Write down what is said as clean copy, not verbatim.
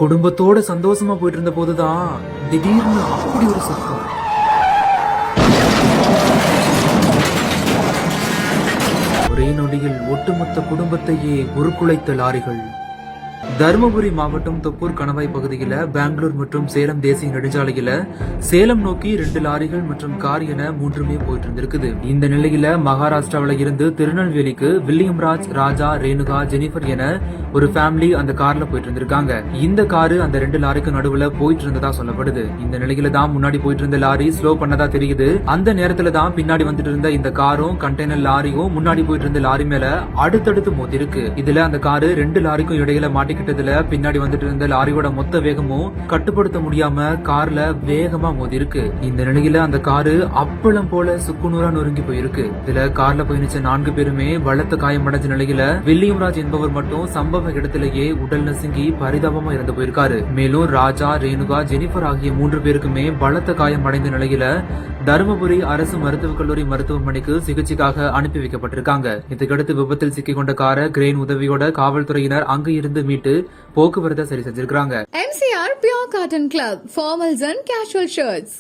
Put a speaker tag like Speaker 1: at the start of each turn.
Speaker 1: குடும்பத்தோட சந்தோஷமா போயிட்டு இருந்த போதுதான் திடீர்னு அப்படி ஒரு சத்தம். ஒரே நொடியில் ஒட்டுமொத்த குடும்பத்தையே உருக்குலைத்த லாரிகள். தருமபுரி மாவட்டம் தொப்பூர் கணவாய் பகுதியில பெங்களூர் மற்றும் சேலம் தேசிய நெடுஞ்சாலையில சேலம் நோக்கி 2 லாரிகள் மற்றும் கார் என 3மே போயிட்டு இருந்திருக்குது. இந்த நிலையில மகாராஷ்டிராவில இருந்து திருநெல்வேலிக்கு வில்லியம்ராஜ், ராஜா, ரேணுகா, ஜெனிஃபர் என ஒரு ஃபேமிலி அந்த கார்ல போயிட்டு இருந்திருக்காங்க. இந்த காரு அந்த 2 லாரிக்கு நடுவுல போயிட்டு இருந்ததா சொல்லப்படுது. இந்த நிலையில தான் முன்னாடி போயிட்டு இருந்த லாரி ஸ்லோ பண்ணதா தெரியுது. அந்த நேரத்துல தான் பின்னாடி வந்துட்டு இருந்த இந்த காரும் கண்டெய்னர் லாரியும் முன்னாடி போயிட்டு இருந்த லாரி மேல அடுத்தடுத்து மோதி இருக்கு. இதுல அந்த காரு 2 லாரிக்கும் இடையில மாட்டிக்கிட்டதுல பின்னாடி வந்துட்டு இருந்த லாரியோட மொத்த வேகமும் கட்டுப்படுத்த முடியாம கார்ல வேகமா மோதி இருக்கு. இந்த நிலையில அந்த காரு அப்பளம் போல சுக்குநூறா நொறுங்கி போயிருக்கு. இதுல கார்ல பயணிச்ச 4 பேருமே பலத்த காயமடைஞ்ச நிலையில வில்லியம்ராஜ் என்பவர் மட்டும் சம்பவ இடத்திலேயே உடல் நசுங்கி பரிதாபமா இறந்து போயிருக்காரு. மேலும் ராஜா, ரேணுகா, ஜெனிஃபர் ஆகிய 3 பேருக்குமே பலத்த காயம் அடைந்த நிலையில தருமபுரி அரசு மருத்துவக் கல்லூரி மருத்துவமனைக்கு சிகிச்சைக்காக அனுப்பி வைக்கப்பட்டிருக்காங்க. இதுக்கடுத்து விபத்தில் சிக்கிக் கொண்ட காரை கிரேன் உதவியோட காவல்துறையினர் அங்கு இருந்து மீட்டு போக்குவரத்தை சரி செஞ்சிருக்காங்க.
Speaker 2: MCR Pure Cotton Club, formals and casual shirts.